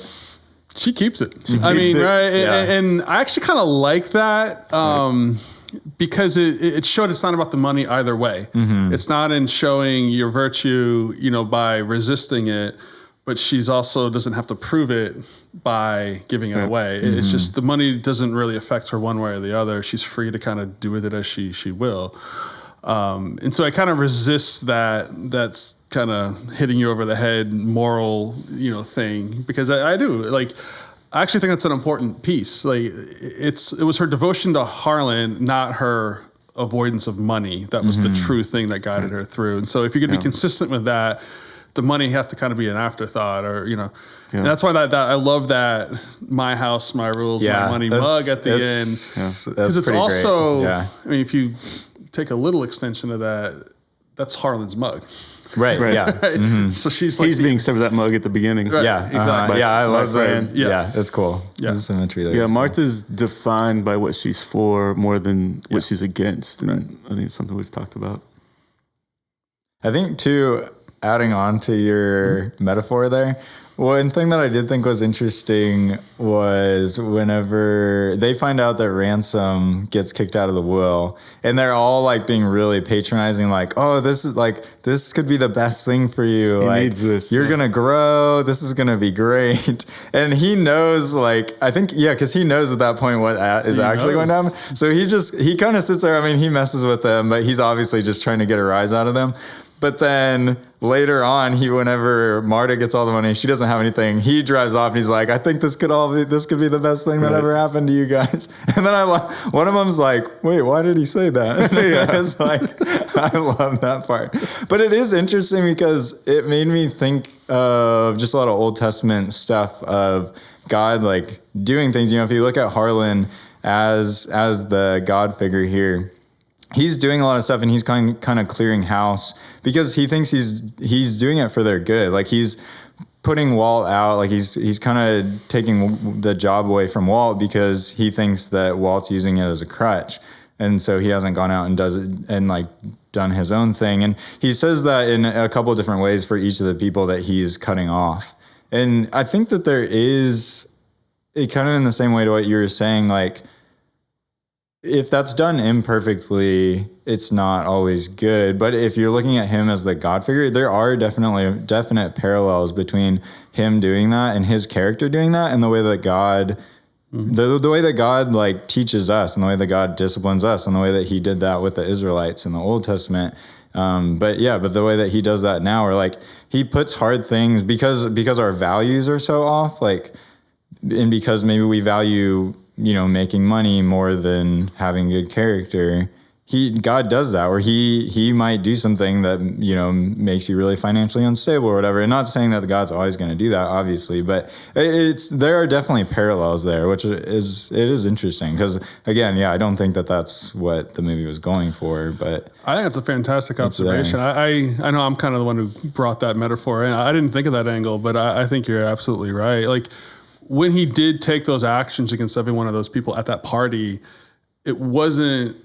She keeps it. Right? Yeah. And I actually kind of like that. Because it showed it's not about the money either way. Mm-hmm. It's not in showing your virtue, you know, by resisting it, but she's also doesn't have to prove it by giving it away. Mm-hmm. It's just the money doesn't really affect her one way or the other. She's free to kind of do with it as she will. And so I kind of resists that's kind of hitting you over the head moral, you know, thing, because I do like. I actually think that's an important piece. Like it was her devotion to Harlan, not her avoidance of money. That was the true thing that guided her through. And so if you're going to be consistent with that, the money have to kind of be an afterthought, or, you know, and that's why that I love that my house, my rules, my money mug at the end. Because it's also, I mean, if you take a little extension of that, that's Harlan's mug. Right. Yeah. Mm-hmm. So she's like, he's being served that mug at the beginning. Right, yeah. Exactly. Yeah. I love that. Yeah. That's cool. Yeah. The symmetry there. Yeah. Martha's defined by what she's for more than what she's against. And I think it's something we've talked about. I think too, adding on to your metaphor there, one thing that I did think was interesting was whenever they find out that Ransom gets kicked out of the will, and they're all like being really patronizing, like, oh, this could be the best thing for you. He like, needs this. You're going to grow. This is going to be great. And he knows, like, I think, because he knows at that point what is actually going to happen. So he kind of sits there. I mean, he messes with them, but he's obviously just trying to get a rise out of them. But then later on, whenever Marta gets all the money, she doesn't have anything. He drives off and he's like, I think this could be the best thing that ever happened to you guys. And then one of them's like, wait, why did he say that? It's like, I love that part. But it is interesting because it made me think of just a lot of Old Testament stuff of God, like doing things. You know, if you look at Harlan as the God figure here, he's doing a lot of stuff, and he's kind of clearing house because he thinks he's doing it for their good. Like he's putting Walt out, like he's kind of taking the job away from Walt because he thinks that Walt's using it as a crutch, and so he hasn't gone out and does it and like done his own thing. And he says that in a couple of different ways for each of the people that he's cutting off. And I think that there is it kind of in the same way to what you were saying, like, if that's done imperfectly, it's not always good. But if you're looking at him as the God figure, there are definite parallels between him doing that and his character doing that, and the way that God, the way that God like teaches us, and the way that God disciplines us, and the way that he did that with the Israelites in the Old Testament. But the way that he does that now, or like he puts hard things because our values are so off, like, and because maybe we value, you know, making money more than having good character. God does that, where he might do something that, you know, makes you really financially unstable or whatever. And not saying that God's always going to do that, obviously, but there are definitely parallels there, which is interesting because, again, I don't think that that's what the movie was going for, but I think it's a fantastic observation. I know I'm kind of the one who brought that metaphor in. I didn't think of that angle, but I think you're absolutely right. Like, when he did take those actions against every one of those people at that party, it wasn't,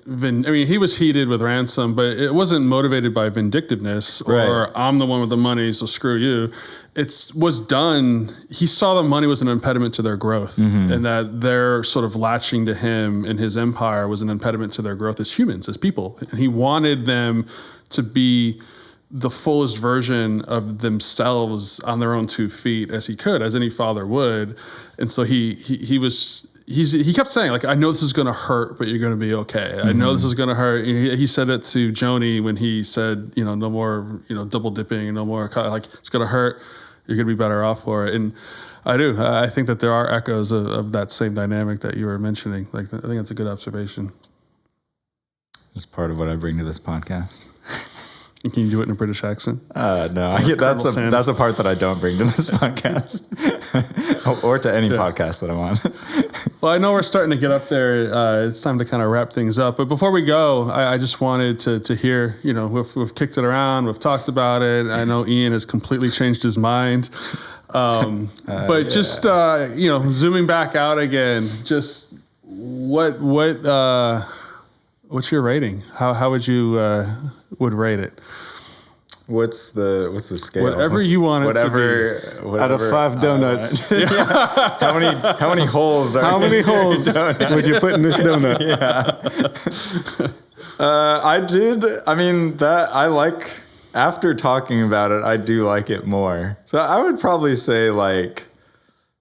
he was heated with Ransom, but it wasn't motivated by vindictiveness or I'm the one with the money, so screw you. It was done. He saw the money was an impediment to their growth, and that their sort of latching to him and his empire was an impediment to their growth as humans, as people. And he wanted them to be the fullest version of themselves on their own 2 feet as he could, as any father would. And so he was he kept saying, like, I know this is going to hurt, but you're going to be okay. I know this is going to hurt. He said it to Joni when he said, no more, double dipping, no more, like, it's going to hurt. You're going to be better off for it. And I do. I think that there are echoes of that same dynamic that you were mentioning. Like, I think that's a good observation. It's part of what I bring to this podcast. Can you do it in a British accent? No, that's a part that I don't bring to this podcast or to any podcast that I'm on. Well, I know we're starting to get up there. It's time to kind of wrap things up. But before we go, I just wanted to hear, we've kicked it around. We've talked about it. I know Ian has completely changed his mind. But just, zooming back out again, just what's your rating? How would you would rate it? What's the scale? Whatever you want it to be. Out of 5 donuts. How many holes are How many holes would you put in this donut? After talking about it, I do like it more. So I would probably say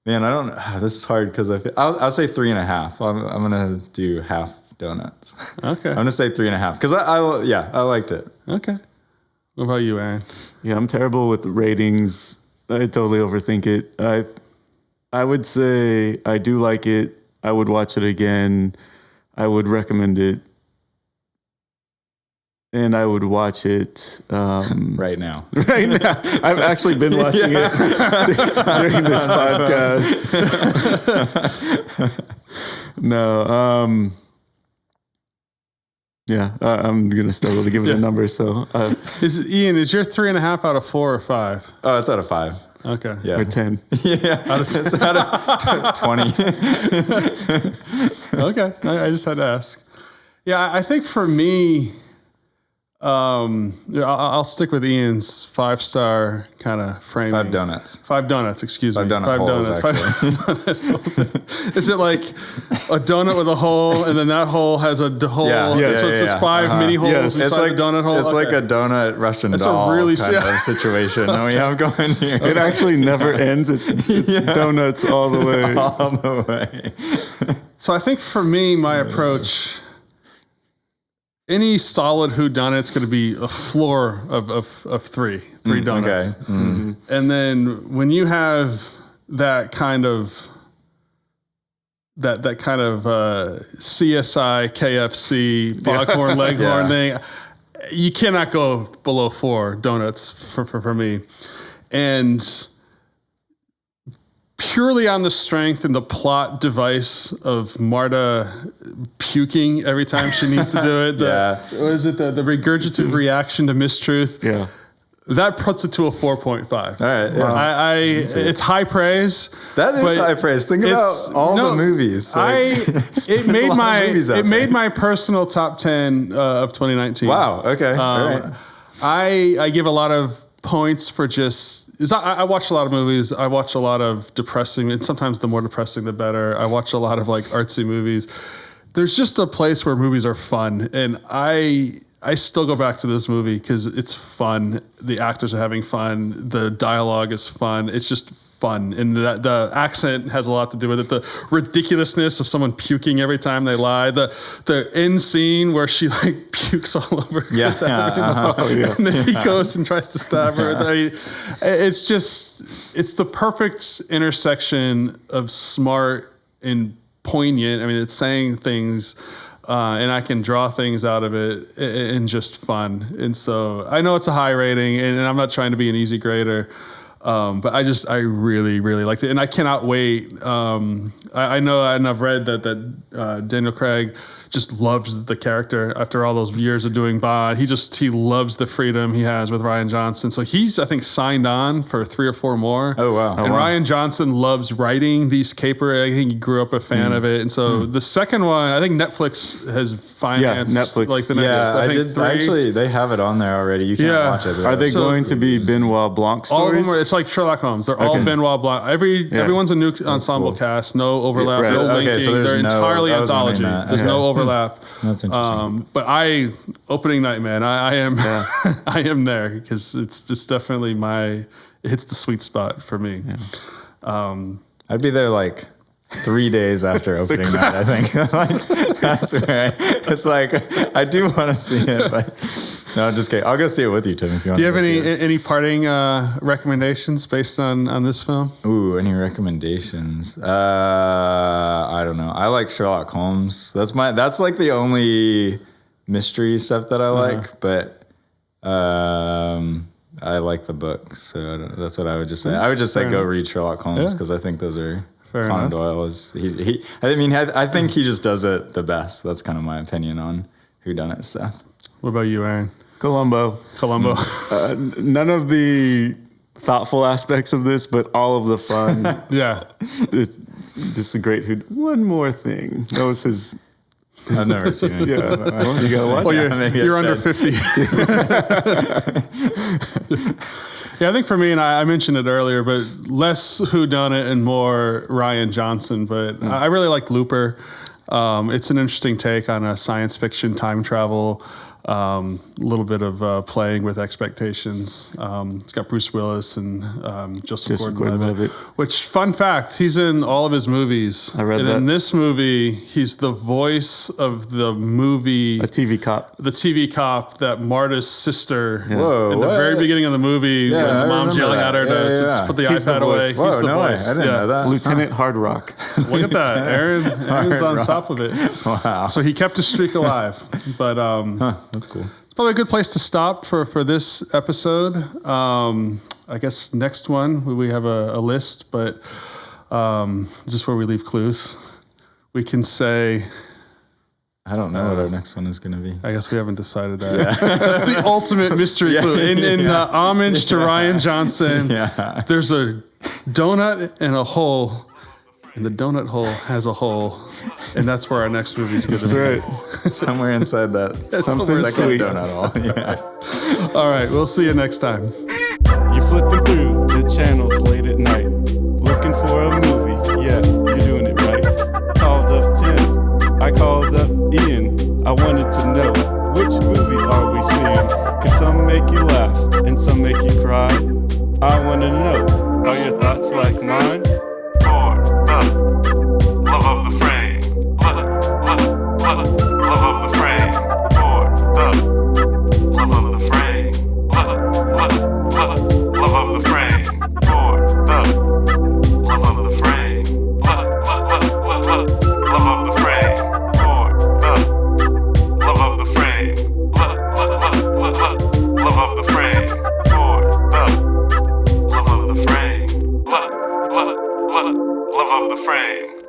this is hard because I'll say 3.5. I'm going to do half donuts. Okay. I'm going to say 3.5 because I liked it. Okay. What about you, Aaron? Yeah, I'm terrible with ratings. I totally overthink it. I would say I do like it. I would watch it again. I would recommend it. And I would watch it right now. Right now. I've actually been watching it during this podcast. No. I'm going to struggle to give it a number. So, is your 3.5 out of 4 or 5? Oh, it's out of 5. Okay. Yeah. Or 10. Yeah. It's out of 20. Okay. I just had to ask. Yeah, I think for me, I'll stick with Ian's 5-star kind of framing. 5 donuts. 5 donuts, excuse me. 5 donuts. 5 donuts. Is it like a donut with a hole, and then that hole has a hole? Yeah. So it's just 5 mini holes inside the donut hole? It's like a donut Russian doll kind of situation that we have going here. It actually never ends. It's donuts all the way. All the way. So I think for me, my approach... Any solid whodunit's going to be a floor of 3 donuts. Okay. Mm-hmm. And then when you have that kind of CSI, KFC, Foghorn Leghorn thing, you cannot go below 4 donuts for me. And purely on the strength and the plot device of Marta puking every time she needs to do it. What is it? The regurgitative reaction to mistruth. Yeah. That puts it to a 4.5. All right. Yeah. It's high praise. That is high praise. Think about all the movies. It made my personal top 10 of 2019. Wow. Okay. All right. I give a lot of points for I watch a lot of movies. I watch a lot of depressing, and sometimes the more depressing, the better. I watch a lot of like artsy movies. There's just a place where movies are fun, and I still go back to this movie because it's fun. The actors are having fun. The dialogue is fun. It's just fun, and the accent has a lot to do with it. The ridiculousness of someone puking every time they lie. The end scene where she like pukes all over Chris Evans, and then he goes and tries to stab her. It's the perfect intersection of smart and poignant. I mean, it's saying things. And I can draw things out of it and just fun. And so I know it's a high rating, and I'm not trying to be an easy grader, but I really, really liked it. And I cannot wait. I know, and I've read that Daniel Craig just loves the character after all those years of doing Bond. He loves the freedom he has with Rian Johnson. So he's, I think, signed on for 3 or 4 more. Oh, wow. And Rian Johnson loves writing these caper. I think he grew up a fan of it. And so the second one, I think Netflix has financed Netflix. like the next, I think 3. Actually, they have it on there already. You can't watch it. Are they going to be Benoit Blanc stories? All of them it's like Sherlock Holmes. They're all Benoit Blanc. Everyone's a new ensemble cast. No overlaps, no linking. So they're entirely anthology. There's no overlap. That's interesting. But opening night, man, I am I am there because it's definitely it hits the sweet spot for me. I'd be there like 3 days after opening night, I think. Like, that's right. It's like, I do want to see it, but no, I'm just kidding. I'll go see it with you, Tim, if you want. Do you have any parting recommendations based on this film? Ooh, any recommendations? I don't know. I like Sherlock Holmes. That's like the only mystery stuff that I like, but I like the books, so that's what I would just say. I would just say go read Sherlock Holmes because I think those are Conan Doyle is he. I mean, I think he just does it the best. That's kind of my opinion on whodunit stuff. What about you, Aaron? Columbo. None of the thoughtful aspects of this, but all of the fun. Yeah, it's just a great. One more thing. That was his. I've never seen it. Yeah, well, you gotta watch it. You're under 50. Yeah, I think for me, and I mentioned it earlier, but less whodunit and more Rian Johnson. But I really liked Looper. It's an interesting take on a science fiction time travel. A little bit of playing with expectations. It's got Bruce Willis and Joseph Gordon-Levitt. Which, fun fact, he's in all of his movies. I read that. And in this movie, he's the voice of the movie... A TV cop. The TV cop that Marta's sister... Yeah. Whoa, in the very beginning of the movie, when the mom's yelling at her to put the iPad away. Whoa, he's the no voice. I didn't know that. Lieutenant Hard Rock. Look at that. Aaron's on top of it. Wow. So he kept his streak alive. But... That's cool. It's probably a good place to stop for this episode. I guess next one, we have a list, but just where we leave clues. We can say... I don't know what our next one is going to be. I guess we haven't decided that. Yeah. That's the ultimate mystery clue. In homage to Rian Johnson, there's a donut and a hole, and the donut hole has a hole. And that's where our next movie is going to be. That's right. Somewhere inside that second donut hole. Yeah. All right. We'll see you next time. You're flipping through the channels late at night, looking for a movie. Yeah, you're doing it right. Called up Tim. I called up Ian. I wanted to know, which movie are we seeing? 'Cause some make you laugh and some make you cry. I want to know, are your thoughts like mine? For the love of the frame. Love of the frame, for the love of the frame, love of the frame, for the love of the frame, love of the frame, for the love of the frame, love of the frame, for the love of the frame, love of the frame.